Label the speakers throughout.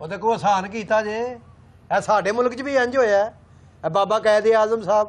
Speaker 1: ਉਹ ਦੇਖੋ ਆਸਾਨ ਕੀਤਾ ਜੇ, ਇਹ ਸਾਡੇ ਮੁਲਕ 'ਚ ਵੀ ਇੰਜ ਹੋਇਆ। ਇਹ ਬਾਬਾ ਕਾਇਦੇ ਆਜ਼ਮ ਸਾਹਿਬ,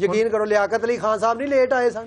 Speaker 1: ਯਕੀਨ ਕਰੋ ਲਿਆਕਤ ਅਲੀ ਖਾਨ ਸਾਹਿਬ ਨਹੀਂ ਲੇਟ ਆਏ ਸਨ,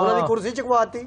Speaker 1: ਉਹਨਾਂ ਦੀ ਕੁਰਸੀ ਚੁਕਵਾਤੀ।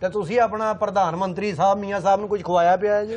Speaker 1: ਤੇ ਤੁਸੀਂ ਆਪਣਾ ਪ੍ਰਧਾਨ ਮੰਤਰੀ ਸਾਹਿਬ ਮੀਆਂ ਸਾਹਿਬ ਨੂੰ ਕੁਝ ਖਵਾਇਆ ਪਿਆ ਹੈ ਜੀ?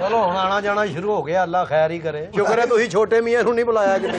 Speaker 1: ਚਲੋ ਹੁਣ ਆਣਾ ਜਾਣਾ ਸ਼ੁਰੂ ਹੋ ਗਿਆ, ਅੱਲਾ ਖੈਰ ਹੀ ਕਰੇ। ਸ਼ੁਕਰ ਹੈ ਤੁਸੀਂ ਛੋਟੇ ਮੀਆਂ ਨੂੰ ਨਹੀਂ ਬੁਲਾਇਆ ਕਿਤੇ।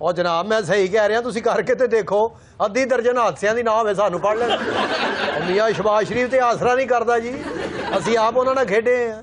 Speaker 1: ਉਹ ਜਨਾਬ ਮੈਂ ਸਹੀ ਕਹਿ ਰਿਹਾ, ਤੁਸੀਂ ਕਰਕੇ ਤੇ ਦੇਖੋ, ਅੱਧੀ ਦਰਜਨ ਹਾਦਸਿਆਂ ਦੀ ਨਾ ਹੋਵੇ ਸਾਨੂੰ ਪੜ ਲੈਣਾ। ਉਹ ਮੀਆਂ ਸ਼ਬਾਜ਼ ਸ਼ਰੀਫ ਤੇ ਆਸਰਾ ਨਹੀਂ ਕਰਦਾ ਜੀ, ਅਸੀਂ ਆਪ ਉਹਨਾਂ ਨਾਲ ਖੇਡੇ ਆ।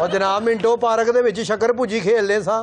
Speaker 1: ਉਹ ਜਨਾਬ ਮਿੰਟੋ ਪਾਰਕ ਦੇ ਵਿੱਚ ਸ਼ੱਕਰ ਭੁੱਜੀ ਖੇਲਦੇ ਸਾਂ,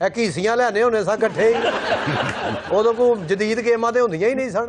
Speaker 1: ਇਹ ਘੀਸੀਆਂ ਲੈਣੇ ਹੁੰਦੇ ਸਾਂ ਇਕੱਠੇ ਹੀ। ਉਦੋਂ ਕੋਈ ਜਦੀਦ ਗੇਮਾਂ ਤੇ ਹੁੰਦੀਆਂ ਹੀ ਨਹੀਂ ਸਨ।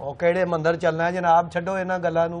Speaker 1: ਉਹ ਕਿਹੜੇ ਮੰਦਰ ਚੱਲਣਾ ਹੈ ਜਨਾਬ, ਛੱਡੋ ਇਹਨਾਂ ਗੱਲਾਂ ਨੂੰ।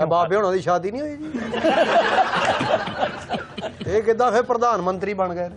Speaker 1: ਇਹ ਬਾਬੇ ਹੋਣਾ ਦੀ ਸ਼ਾਦੀ ਨਹੀਂ ਹੋਈ ਜੀ? ਇਹ ਕਿੱਦਾਂ ਫਿਰ ਪ੍ਰਧਾਨ ਮੰਤਰੀ ਬਣ ਗਏ ਨੇ?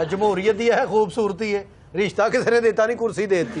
Speaker 1: ਇਹ ਜਮਹੂਰੀਅਤ ਦੀ ਹੈ ਖੂਬਸੂਰਤੀ ਹੈ, ਰਿਸ਼ਤਾ ਕਿਸੇ ਨੇ ਦਿੱਤਾ ਨਹੀਂ, ਕੁਰਸੀ ਦੇ ਦਿੱਤੀ।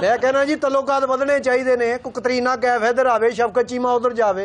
Speaker 1: ਮੈਂ ਕਹਿੰਦਾ ਜੀ ਤਲੋਕਾਤ ਵਧਣੇ ਚਾਹੀਦੇ ਨੇ, ਕੋਈ ਕਤਰੀਨਾ ਕੈਫ ਇੱਧਰ ਆਵੇ, ਸ਼ਫਕਤ ਚੀਮਾ ਉਧਰ ਜਾਵੇ।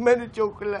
Speaker 2: ਮੈਨੂੰ ਚੁੱਕ ਲੈ,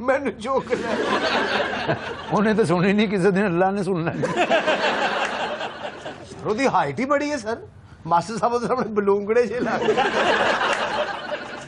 Speaker 2: ਮੈਨੂੰ ਚੁੱਕ ਲੈ।
Speaker 3: ਉਹਨੇ ਤਾਂ ਸੁਣੀ ਨਹੀਂ, ਕਿਸੇ ਦਿਨ ਅੱਲਾ ਨੇ ਸੁਣ ਲੈਣੀ।
Speaker 2: ਉਹਦੀ ਹਾਈਟ ਹੀ ਬੜੀ ਹੈ ਸਰ, ਮਾਸਟਰ ਸਾਹਿਬ ਦੇ ਸਾਹਮਣੇ ਬਲੂੰਗੜੇ ਜਿਹੇ ਲੱਗ।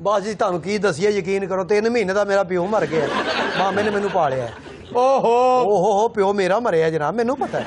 Speaker 1: ਬਸ ਜੀ ਤੁਹਾਨੂੰ ਕੀ ਦਸੀਏ, ਯਕੀਨ ਕਰੋ 3 ਮਹੀਨੇ ਦਾ ਮੇਰਾ ਪਿਓ ਮਰ ਗਿਆ, ਮਾਮੇ ਨੇ ਮੈਨੂੰ ਪਾਲਿਆ।
Speaker 4: ਓਹੋ
Speaker 1: ਓਹੋ ਪਿਓ ਮੇਰਾ ਮਰਿਆ ਜਨਾਬ, ਮੈਨੂੰ ਪਤਾ ਹੈ।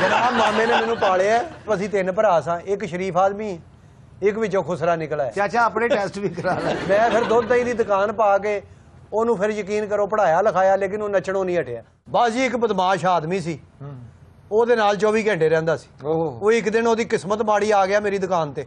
Speaker 1: ਜਨਾਬ ਮਾਮੇ ਨੇ ਮੈਨੂੰ ਪਾਲਿਆ, ਅਸੀਂ 3 ਭਰਾ ਸਾਂ, ਇੱਕ ਸ਼ਰੀਫ ਆਦਮੀ, ਇੱਕ ਵਿੱਚੋਂ ਖੁਸਰਾ ਨਿਕਲਾ ਹੈ।
Speaker 2: ਚਾਚਾ ਆਪਣੇ ਟੈਸਟ ਵੀ ਕਰਾ ਲੈ।
Speaker 1: ਮੈਂ ਫਿਰ ਦੁੱਧ ਦਹੀਂ ਦੀ ਦੁਕਾਨ ਪਾ ਕੇ ਉਹਨੂੰ ਫਿਰ ਯਕੀਨ ਕਰੋ ਪੜਾਇਆ ਲਿਖਾਇਆ, ਲੇਕਿਨ ਉਹ ਨੱਚਣੋਂ ਨਹੀਂ ਹਟਿਆ। ਬਸ ਜੀ ਇੱਕ ਬਦਮਾਸ਼ ਆਦਮੀ ਸੀ, ਉਹਦੇ ਨਾਲ 24 ਘੰਟੇ ਰਹਿੰਦਾ ਸੀ। ਉਹ ਇੱਕ ਦਿਨ ਉਹਦੀ ਕਿਸਮਤ ਮਾੜੀ ਆ ਗਿਆ ਮੇਰੀ ਦੁਕਾਨ ਤੇ।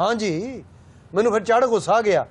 Speaker 1: ਹਾਂਜੀ ਮੈਨੂੰ ਫਿਰ ਚੜ ਗੁੱਸਾ ਗਿਆ।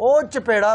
Speaker 1: ਉਹ ਚਪੇੜਾ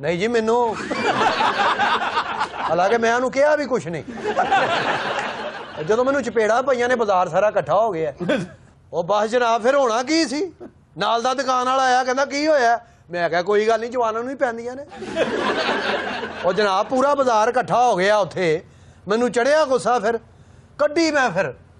Speaker 1: ਨਹੀਂ ਜੀ ਮੈਨੂੰ, ਹਾਲਾਂਕਿ ਮੈਂ ਉਹਨੂੰ ਕਿਹਾ ਵੀ ਕੁਛ ਨਹੀਂ। ਜਦੋਂ ਮੈਨੂੰ ਚਪੇੜਾ ਪਈਆਂ ਨੇ ਬਾਜ਼ਾਰ ਸਾਰਾ ਇਕੱਠਾ ਹੋ ਗਿਆ। ਉਹ ਬਸ ਜਨਾਬ ਫਿਰ ਹੋਣਾ ਕੀ ਸੀ, ਨਾਲ ਦਾ ਦੁਕਾਨ ਵਾਲਾ ਆਇਆ, ਕਹਿੰਦਾ ਕੀ ਹੋਇਆ? ਮੈਂ ਕਿਹਾ ਕੋਈ ਗੱਲ ਨਹੀਂ, ਜਵਾਨਾਂ ਨੂੰ ਹੀ ਪੈਂਦੀਆਂ ਨੇ। ਉਹ ਜਨਾਬ ਪੂਰਾ ਬਾਜ਼ਾਰ ਇਕੱਠਾ ਹੋ ਗਿਆ ਉੱਥੇ, ਮੈਨੂੰ ਚੜਿਆ ਗੁੱਸਾ, ਫਿਰ ਕੱਢੀ ਮੈਂ ਫਿਰ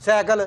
Speaker 1: ਸਾਈਕਲ।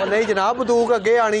Speaker 1: ਉਹ ਨਹੀਂ ਜਨਾਬ ਬੰਦੂਕ ਅੱਗੇ ਆਣੀ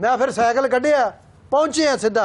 Speaker 1: ਮੈਂ ਫਿਰ ਸਾਈਕਲ ਕੱਢਿਆ, ਪਹੁੰਚਿਆ ਸਿੱਧਾ।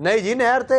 Speaker 1: ਨਹੀਂ ਜੀ ਨਹਿਰ ਤੇ।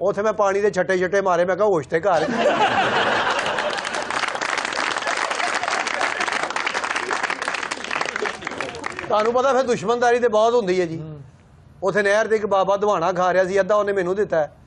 Speaker 1: ਉੱਥੇ ਮੈਂ ਪਾਣੀ ਦੇ ਛੱਟੇ ਛੱਟੇ ਮਾਰੇ, ਮੈਂ ਕਿਹਾ ਹੋਸ਼ ਤੇ ਘਰ। ਤੁਹਾਨੂੰ ਪਤਾ ਫਿਰ ਦੁਸ਼ਮਣਦਾਰੀ ਤੇ ਬਹੁਤ ਹੁੰਦੀ ਹੈ ਜੀ। ਉੱਥੇ ਨਹਿਰ ਤੇ ਇੱਕ ਬਾਬਾ ਦਵਾਣਾ ਖਾ ਰਿਹਾ ਸੀ, ਅੱਧਾ ਉਹਨੇ ਮੈਨੂੰ ਦਿੱਤਾ ਹੈ।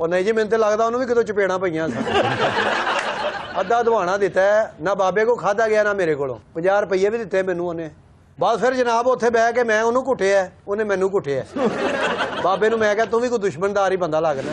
Speaker 1: ਉਹ ਨਹੀਂ ਜੀ ਮੈਨੂੰ ਤੇ ਲੱਗਦਾ ਉਹਨੂੰ ਵੀ ਕਿਤੋਂ ਚਪੇੜਾਂ ਪਈਆਂ ਸਨ। ਅੱਧਾ ਦਵਾਣਾ ਦਿੱਤਾ ਹੈ, ਨਾ ਬਾਬੇ ਕੋ ਖਾਧਾ ਗਿਆ ਨਾ ਮੇਰੇ ਕੋਲੋਂ। 50 ਰੁਪਏ ਵੀ ਦਿੱਤੇ ਮੈਨੂੰ ਉਹਨੇ। ਬਸ ਫਿਰ ਜਨਾਬ ਉੱਥੇ ਬਹਿ ਕੇ ਮੈਂ ਉਹਨੂੰ ਘੁੱਟਿਆ, ਉਹਨੇ ਮੈਨੂੰ ਘੁੱਟਿਆ। ਬਾਬੇ ਨੂੰ ਮੈਂ ਕਿਹਾ ਤੂੰ ਵੀ ਕੋਈ ਦੁਸ਼ਮਣਦਾਰ ਹੀ ਬੰਦਾ ਲੱਗਦਾ।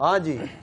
Speaker 1: ਹਾਂ ਜੀ।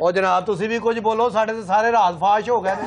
Speaker 1: ਉਹ ਜਨਾਬ ਤੁਸੀਂ ਵੀ ਕੁਝ ਬੋਲੋ, ਸਾਡੇ ਤੇ ਸਾਰੇ ਰਾਜ਼ ਫਾਸ਼ ਹੋ ਗਏ ਨੇ।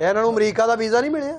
Speaker 1: ਇਹਨਾਂ ਨੂੰ ਅਮਰੀਕਾ ਦਾ ਵੀਜ਼ਾ ਨਹੀਂ ਮਿਲਿਆ,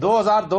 Speaker 4: 2002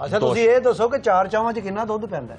Speaker 1: ਅੱਛਾ ਤੁਸੀਂ ਇਹ ਦੱਸੋ ਕਿ 4 ਚਾਵਾਂ 'ਚ ਕਿੰਨਾ ਦੁੱਧ ਪੈਂਦਾ ਹੈ?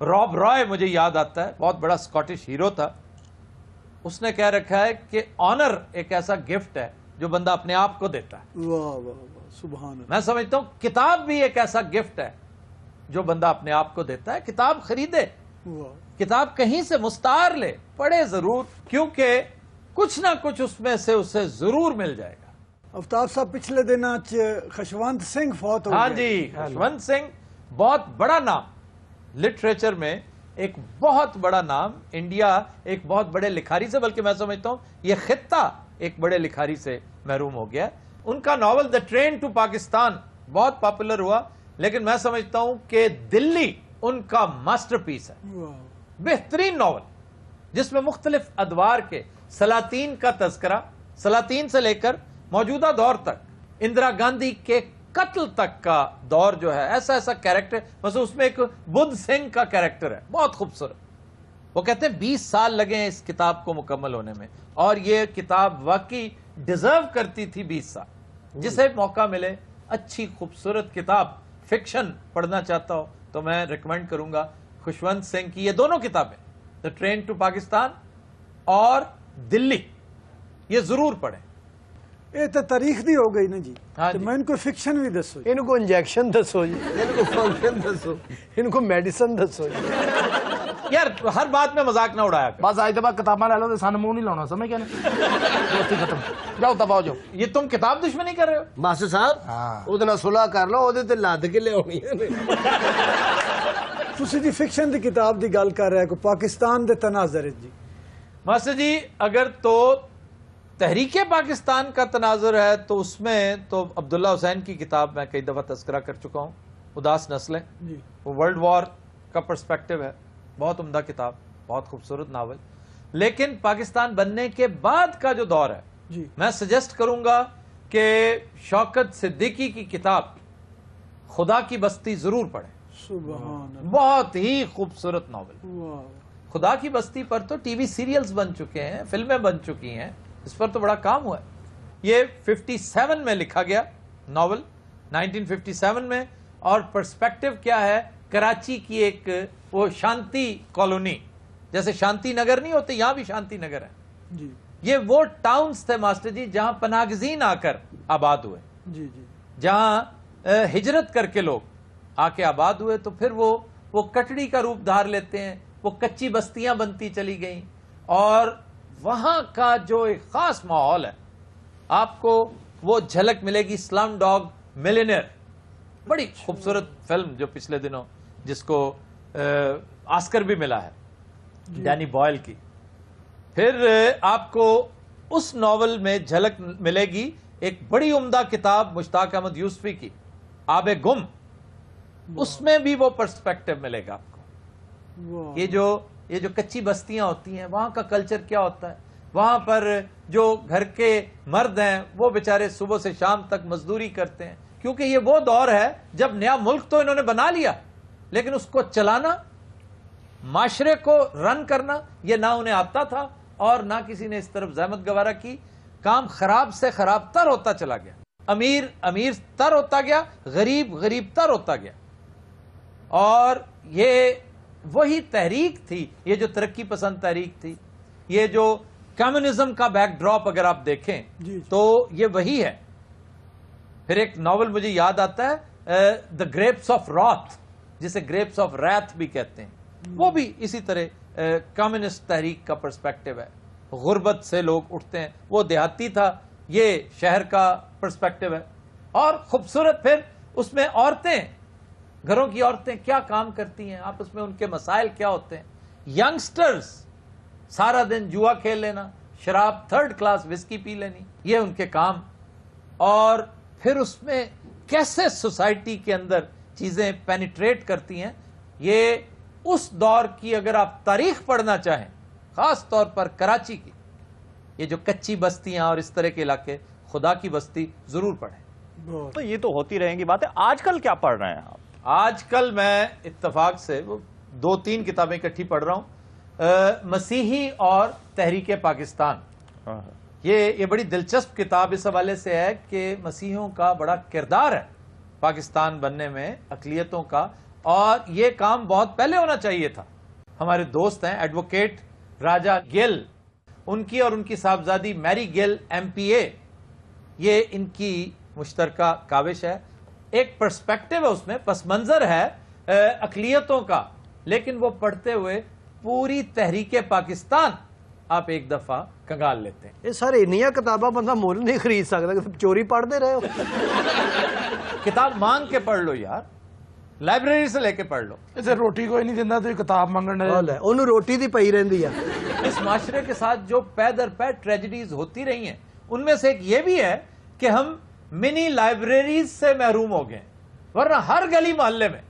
Speaker 4: راب رائے مجھے یاد آتا ہے، بہت بڑا اسکاٹش ہیرو تھا. اس نے کہہ رکھا ہے کہ آنر ایک ایسا گفٹ ہے جو بندہ اپنے آپ کو دیتا ہے.
Speaker 5: واہ واہ واہ سبحان اللہ.
Speaker 4: میں سمجھتا ہوں کتاب بھی ایک ایسا گفٹ ہے جو بندہ اپنے آپ کو دیتا ہے. کتاب خریدے،
Speaker 5: واہ.
Speaker 4: کتاب کہیں سے مستعار لے، پڑھے ضرور، کیونکہ کچھ نہ کچھ اس میں سے اسے ضرور مل جائے گا.
Speaker 5: آفتاب صاحب پچھلے دن خشونت سنگھ فوت ہو
Speaker 4: ہاں
Speaker 5: گئے.
Speaker 4: جی، خشونت سنگھ بہت بڑا نام لٹریچر میں، ایک بہت بڑا نام. انڈیا ایک بہت بڑے لکھاری سے، بلکہ میں سمجھتا ہوں یہ خطہ ایک بڑے لکھاری سے محروم ہو گیا. ان کا novel the train to Pakistan بہت پاپولر ہوا، لیکن میں سمجھتا ہوں کہ دلی ان کا ماسٹر پیس ہے.
Speaker 5: واہ.
Speaker 4: بہترین ناول جس میں مختلف ادوار کے سلاطین کا تذکرہ، سلاطین سے لے کر موجودہ دور تک، اندرا گاندھی کے قتل تک کا دور جو ہے، ایسا ایسا کیریکٹر. مثلا اس میں ایک بدھ سنگھ کا کیریکٹر ہے، بہت خوبصورت. وہ کہتے ہیں 20 سال لگے ہیں اس کتاب کو مکمل ہونے میں، اور یہ کتاب واقعی ڈیزرو کرتی تھی 20 سال. جسے موقع ملے اچھی خوبصورت کتاب فکشن پڑھنا چاہتا ہو تو میں ریکمینڈ کروں گا خشونت سنگھ کی یہ دونوں کتابیں، دا ٹرین ٹو پاکستان اور دلی. یہ ضرور پڑھیں.
Speaker 5: یہ تو تاریخ دی ہو گئی نا جی.
Speaker 4: ہاں
Speaker 5: تو
Speaker 4: جی.
Speaker 5: میں ان کو فکشن بھی دسو جی.
Speaker 1: ان کو انجیکشن دسو جی، ان کو فنکشن دسو، ان کو میڈیسن دسو جی.
Speaker 4: یار ہر بات میں مذاق نہ اڑایا کر.
Speaker 2: بس اج بعد کتاباں لے لو تے سن منہ نہیں لاؤنا، سمجھ گئے نا؟ دوستی ختم. جاؤ دباؤ جاؤ.
Speaker 4: یہ تم کتاب دشمنی کر رہے ہو.
Speaker 2: ماسٹر صاحب وہ نال صلح کر لو، اودے تے لد کے لیاونی ہے.
Speaker 5: تسی جی فکشن دی کتاب دی گل کر رہے کو پاکستان دے تناظر جی.
Speaker 4: ماسٹر جی اگر تو تحریک پاکستان کا تناظر ہے تو اس میں تو عبداللہ حسین کی کتاب میں کئی دفعہ تذکرہ کر چکا ہوں، اداس نسلیں.
Speaker 5: جی.
Speaker 4: وہ ورلڈ وار کا پرسپیکٹو ہے، بہت عمدہ کتاب، بہت خوبصورت ناول. لیکن پاکستان بننے کے بعد کا جو دور ہے،
Speaker 5: جی.
Speaker 4: میں سجیسٹ کروں گا کہ شوکت صدیقی کی کتاب خدا کی بستی ضرور پڑھیں.
Speaker 5: سبحان اللہ.
Speaker 4: بہت ہی خوبصورت ناول.
Speaker 5: واہ.
Speaker 4: خدا کی بستی پر تو ٹی وی سیریلز بن چکے ہیں، فلمیں بن چکی ہیں، اس پر تو بڑا کام ہوا ہے. یہ 57 میں لکھا گیا ناول، 1957 میں. اور پرسپیکٹو کیا ہے؟ کراچی کی ایک وہ شانتی کالونی، جیسے شانتی نگر نہیں ہوتے، یہاں بھی شانتی نگر ہے.
Speaker 5: جی
Speaker 4: یہ وہ ٹاؤنز تھے ماسٹر جی جہاں پناہ گزین آ کر آباد ہوئے،
Speaker 5: جی جی.
Speaker 4: جہاں ہجرت کر کے لوگ آ کے آباد ہوئے. تو پھر وہ کٹڑی کا روپ دھار لیتے ہیں، وہ کچی بستیاں بنتی چلی گئیں، اور وہاں کا جو ایک خاص ماحول ہے آپ کو وہ جھلک ملے گی. سلم ڈاگ ملینئر، بڑی خوبصورت فلم جو پچھلے دنوں جس کو آسکر بھی ملا ہے، ڈینی بوائل کی. پھر آپ کو اس ناول میں جھلک ملے گی ایک بڑی عمدہ کتاب مشتاق احمد یوسفی کی، آب گم. اس میں بھی وہ پرسپیکٹو ملے گا آپ کو.
Speaker 5: واہ.
Speaker 4: یہ جو کچی بستیاں ہوتی ہیں، وہاں کا کلچر کیا ہوتا ہے، وہاں پر جو گھر کے مرد ہیں وہ بیچارے صبح سے شام تک مزدوری کرتے ہیں، کیونکہ یہ وہ دور ہے جب نیا ملک تو انہوں نے بنا لیا، لیکن اس کو چلانا، معاشرے کو رن کرنا، یہ نہ انہیں آتا تھا اور نہ کسی نے اس طرف زحمت گوارا کی. کام خراب سے خراب تر ہوتا چلا گیا، امیر تر ہوتا گیا، غریب تر ہوتا گیا. اور یہ وہی تحریک تھی، یہ جو ترقی پسند تحریک تھی، یہ جو کمیونزم کا بیک ڈراپ اگر آپ دیکھیں
Speaker 5: جی.
Speaker 4: تو یہ وہی ہے. پھر ایک ناول مجھے یاد آتا ہے، دا گریپس آف راتھ، جسے گریپس آف ریتھ بھی کہتے ہیں. وہ بھی اسی طرح کمیونسٹ تحریک کا پرسپیکٹو ہے. غربت سے لوگ اٹھتے ہیں، وہ دیہاتی تھا، یہ شہر کا پرسپیکٹو ہے. اور خوبصورت پھر اس میں عورتیں، گھروں کی عورتیں کیا کام کرتی ہیں، آپس میں ان کے مسائل کیا ہوتے ہیں. ینگسٹرز سارا دن جوا کھیل لینا، شراب 3rd کلاس وسکی پی لینی، یہ ان کے کام. اور پھر اس میں کیسے سوسائٹی کے اندر چیزیں پینیٹریٹ کرتی ہیں. یہ اس دور کی اگر آپ تاریخ پڑھنا چاہیں، خاص طور پر کراچی کی یہ جو کچی بستیاں اور اس طرح کے علاقے، خدا کی بستی ضرور پڑھیں.
Speaker 6: تو یہ تو ہوتی رہیں گی باتیں. آج کل کیا پڑھ رہے ہیں آپ؟
Speaker 4: آج کل میں اتفاق سے 2-3 کتابیں اکٹھی پڑھ رہا ہوں. مسیحی اور تحریک پاکستان، یہ بڑی دلچسپ کتاب اس حوالے سے ہے کہ مسیحیوں کا بڑا کردار ہے پاکستان بننے میں، اقلیتوں کا. اور یہ کام بہت پہلے ہونا چاہیے تھا. ہمارے دوست ہیں ایڈوکیٹ راجا گیل, ان کی اور ان کی صاحبزادی میری گیل MPA, یہ ان کی مشترکہ کاوش ہے. ایک پرسپیکٹو ہے اس میں, پس منظر ہے اقلیتوں کا, لیکن وہ پڑھتے ہوئے پوری تحریک پاکستان آپ ایک دفعہ کنگال لیتے ہیں.
Speaker 1: یہ سارے انیاں کتاباں بندہ مول نہیں خرید سکتا, چوری پڑھتے رہے ہو.
Speaker 4: کتاب مانگ کے پڑھ لو یار, لائبریری سے لے کے پڑھ لو.
Speaker 3: اسے روٹی کوئی نہیں دینا تو کتاب منگنا.
Speaker 1: انہوں روٹی دی پئی رہندی ہے.
Speaker 4: اس معاشرے کے ساتھ جو پے در پے ٹریجڈیز ہوتی رہی ہیں, ان میں سے ایک یہ بھی ہے کہ ہم منی لائبریریز سے محروم ہو گئے. ورنہ ہر گلی محلے میں,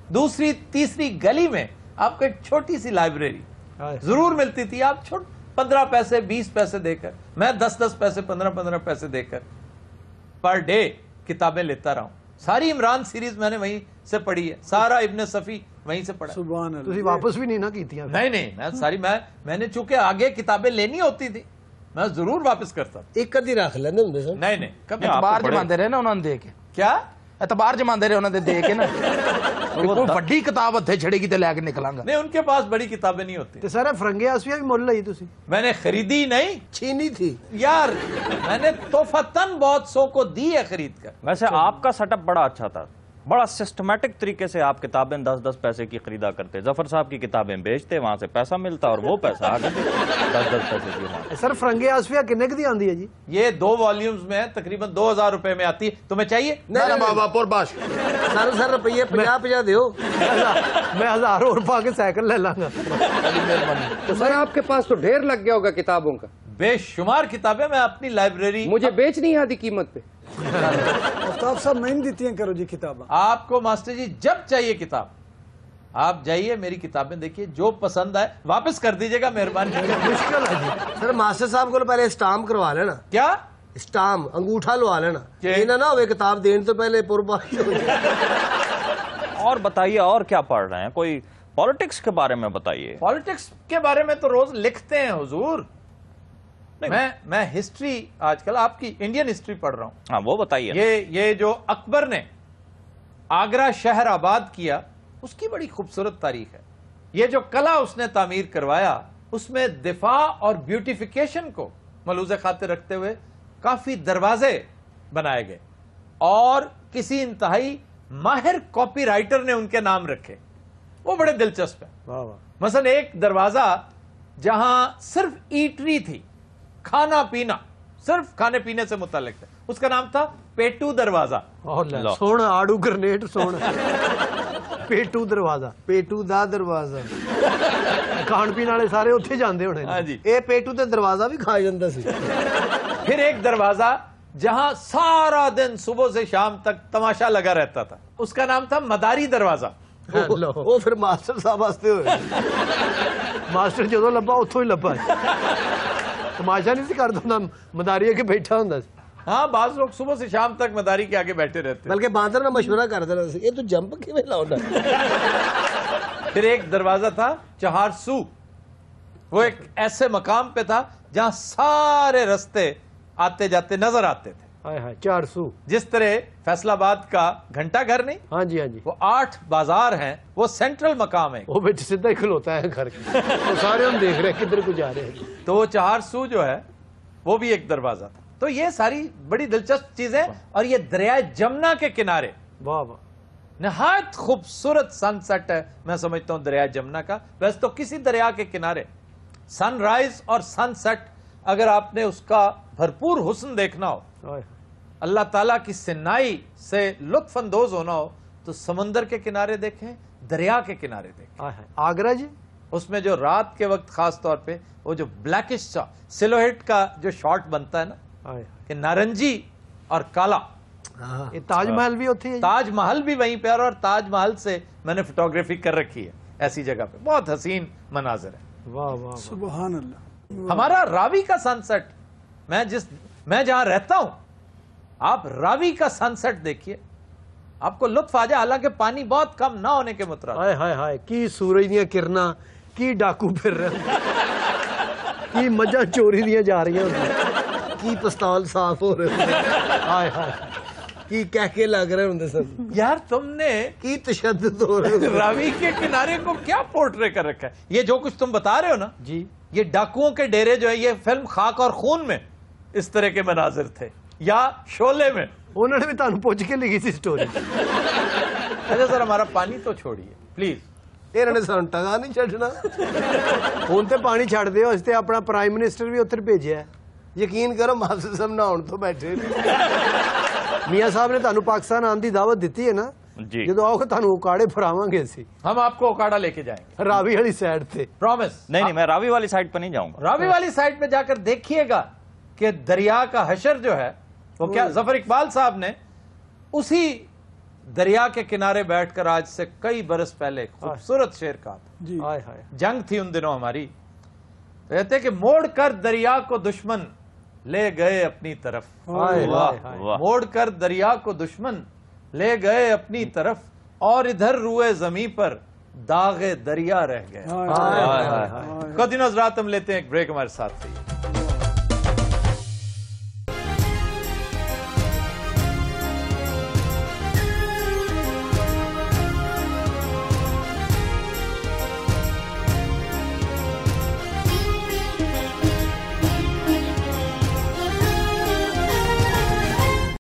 Speaker 4: دوسری تیسری گلی میں آپ کو ایک چھوٹی سی لائبریری ضرور ملتی تھی. آپ 15 پیسے 20 پیسے دے کر, میں 10 پیسے 15 پیسے دے کر پر ڈے کتابیں لیتا رہا ہوں. ساری عمران سیریز میں نے وہیں سے پڑھی ہے, سارا ابن صفی وہیں سے پڑھا.
Speaker 5: سبحان اللہ.
Speaker 1: تسی واپس بھی نہیں نہ کیتیاں.
Speaker 4: نہیں میں ساری میں نے چونکہ آگے کتابیں لینی ہوتی تھی, میں ضرور واپس کرتا.
Speaker 1: ایک ادھی رکھ لیندے ہوندے سن.
Speaker 4: نہیں کبھی
Speaker 3: اعتبار جماندے رہے نا انہوں نے دے کے.
Speaker 4: کیا
Speaker 3: اعتبار جماندے رہے انہوں نے دے کے نا. کوئی بڑی کتاب ہتھے چھڑے گی تے لے کے نکلاں گا.
Speaker 4: نہیں, ان کے پاس بڑی کتابیں نہیں ہوتی.
Speaker 1: تے سارا فرنگے آسویا بھی مول لئی تسی.
Speaker 4: میں نے خریدی نہیں,
Speaker 1: چھینی تھی
Speaker 4: یار میں نے تحفتاً بہت سو کو دی ہے خرید کر.
Speaker 6: ویسے آپ کا سیٹ اپ بڑا اچھا تھا, بڑا سسٹمیٹک طریقے سے آپ کتابیں 10 پیسے کی خریدا کرتے. ظفر صاحب کی کتابیں بیچتے, وہاں سے پیسہ ملتا اور وہ پیسہ آگے 10 پیسے کی.
Speaker 1: سر فرنگے آسویا کنے کی آندی ہے جی؟
Speaker 4: یہ 2 والیومز میں تقریباً 2000 روپے میں آتی ہے. تمہیں چاہیے؟
Speaker 1: سر روپیے 50 دیو, میں 1000 اور پا کے سائیکل لے لاں گا.
Speaker 7: تو سر آپ کے پاس تو ڈھیر لگ گیا ہوگا کتابوں کا.
Speaker 4: بے شمار کتابیں میں اپنی لائبریری.
Speaker 7: مجھے بیچنی ہے آدھی قیمت پہ.
Speaker 5: آفتاب صاحب میں دیتی ہیں کرو جی کتابیں.
Speaker 4: آپ کو ماسٹر جی جب چاہیے کتاب آپ جائیے, میری کتابیں دیکھیے, جو پسند آئے واپس کر دیجیے گا, مہربانی.
Speaker 1: مشکل ہے جی. سر ماسٹر صاحب کو پہلے اسٹامپ کروا لینا.
Speaker 4: کیا
Speaker 1: اسٹامپ انگوٹھا لوا لینا, یہ نہ ہوئے کتاب دین تو پہلے پرباری ہو جائے.
Speaker 6: اور بتائیے اور کیا پڑھ رہے ہیں, کوئی پالیٹکس کے بارے میں بتائیے.
Speaker 4: پالیٹکس کے بارے میں تو روز لکھتے ہیں حضور. میں ہسٹری آج کل آپ کی انڈین ہسٹری پڑھ رہا ہوں.
Speaker 6: ہاں وہ بتائیے.
Speaker 4: یہ جو اکبر نے آگرہ شہر آباد کیا, اس کی بڑی خوبصورت تاریخ ہے. یہ جو قلعہ اس نے تعمیر کروایا, اس میں دفاع اور بیوٹیفیکیشن کو ملحوظ خاطر رکھتے ہوئے کافی دروازے بنائے گئے, اور کسی انتہائی ماہر کاپی رائٹر نے ان کے نام رکھے. وہ بڑے دلچسپ ہیں. مثلا ایک دروازہ جہاں صرف ایٹری تھی, کھانا پینا, صرف کھانے پینے سے متعلق ہے, اس کا نام تھا پیٹو دروازہ.
Speaker 1: سونا آڑو گرنیٹ سونا. پیٹو دروازہ, پیٹو دا دروازہ. کھان پین والے سارے اتنے جاندے ہونے.
Speaker 4: ہاں جی.
Speaker 1: اے پیٹو تے دروازہ بھی کھا جاندا سی.
Speaker 4: پھر ایک دروازہ جہاں سارا دن صبح سے شام تک تماشا لگا رہتا تھا, اس کا نام تھا مداری دروازہ.
Speaker 1: وہ پھر ماسٹر صاحب واسطے ہوئے. ماسٹر جدو لبا اتوں ہی لبا. تماشا نہیں سی کرتا, مداری کے بیٹھا ہوں.
Speaker 4: ہاں, بعض لوگ صبح سے شام تک مداری کے آگے بیٹھے رہتے.
Speaker 1: بلکہ باندر نہ مشورہ کرتے رہتے, یہ تو جمپ کیویں لاؤندا.
Speaker 4: پھر ایک دروازہ تھا چہار سو. وہ ایک ایسے مقام پہ تھا جہاں سارے رستے آتے جاتے نظر آتے تھے.
Speaker 1: 400
Speaker 4: جس طرح فیصل آباد کا گھنٹہ گھر نہیں,
Speaker 1: ہاں جی
Speaker 4: وہ 8 بازار ہیں, وہ سینٹرل مقام ہے.
Speaker 1: وہ بچ سیدھا ہی کھلوتا ہے گھر کے, سارے ہم دیکھ رہے ہیں کدھر کو جا رہے ہیں.
Speaker 4: تو وہ 400 جو ہے وہ بھی ایک دروازہ تھا. تو یہ ساری بڑی دلچسپ چیزیں. اور یہ دریائے جمنا کے کنارے,
Speaker 1: واہ واہ,
Speaker 4: نہایت خوبصورت سن سیٹ ہے میں سمجھتا ہوں دریائے جمنا کا. ویسے تو کسی دریا کے کنارے سن رائز اور سن سیٹ اگر آپ نے اس کا بھرپور حسن دیکھنا ہو, اللہ تعالیٰ کی سنائی سے لطف اندوز ہونا ہو, تو سمندر کے کنارے دیکھیں, دریا کے کنارے دیکھیں.
Speaker 1: آگرہ جی, اس
Speaker 4: میں جو رات کے وقت خاص طور پہ وہ جو بلیکش سا سلوہیٹ کا جو شاٹ بنتا ہے نا, کہ نارنجی اور کالا.
Speaker 1: یہ تاج محل بھی ہوتی ہے.
Speaker 4: تاج محل بھی وہیں پہ, اور تاج محل سے میں نے فوٹوگرافی کر رکھی ہے ایسی جگہ پہ. بہت حسین مناظر ہے.
Speaker 1: واہ واہ,
Speaker 5: سبحان اللہ.
Speaker 4: ہمارا راوی کا سن سیٹ, میں جہاں رہتا ہوں, آپ راوی کا سن سیٹ دیکھیے, آپ کو لطف آ جائے. حالانکہ پانی بہت کم نہ ہونے کے مترادف.
Speaker 1: ہائے ہائے ہائے, کی سورج دیا کرنا, کی ڈاکو پھر رہے, کی مجھا چوری دیا جا رہی ہیں, کی پستول صاف ہو رہے. ہائے ہائے,
Speaker 2: کی کہہ کے لگ رہے ہوں سن
Speaker 4: یار تم نے
Speaker 2: کی تشدد ہو رہے
Speaker 4: راوی کے کنارے کو کیا پورٹرے کر رکھا ہے؟ یہ جو کچھ تم بتا رہے ہو نا جی، یہ ڈاکوؤں کے ڈیرے جو ہے، یہ فلم خاک اور خون میں اس طرح کے مناظر تھے، یا شعلے میں.
Speaker 2: انہوں نے بھی تانوں پوچھ کے لکھی تھی سٹوری.
Speaker 4: اچھا سر ہمارا پانی تو چھوڑیے پلیز.
Speaker 2: انہوں نے سانو ٹگا نہیں چھڈنا. ہن تے پانی چھڈ دیو، اس تے اپنا پرائم منسٹر بھی اتر بھیجیا ہے. یقین کرو محسوس صاحب نہاؤن تو بیٹھے میاں صاحب نے تانوں پاکستان آن دی دعوت دیتی ہے نا
Speaker 6: جی
Speaker 2: جدو آؤ تانوں اکاڑے پھراواں گے اسی.
Speaker 4: ہم آپ کو اوکاڑا لے کے جائیں گے
Speaker 2: راوی والی سائڈ تے.
Speaker 4: پرومس.
Speaker 6: نہیں میں راوی والی سائڈ پہ نہیں جاؤں گا.
Speaker 4: راوی والی سائڈ پہ جا کر دیکھیے گا کہ دریا کا حشر جو ہے وہ کیا. ظفر اقبال صاحب نے اسی دریا کے کنارے بیٹھ کر آج سے کئی برس پہلے خوبصورت شعر کہا تھا.
Speaker 5: جی
Speaker 4: جنگ تھی ان دنوں ہماری. کہتے کہ موڑ کر دریا کو دشمن لے گئے اپنی طرف. موڑ کر دریا کو دشمن لے گئے اپنی طرف، اور ادھر روئے زمیں پر داغ دریا رہ گئے. قدیم حضرات ہم لیتے ہیں ایک بریک، ہمارے ساتھ رہیے.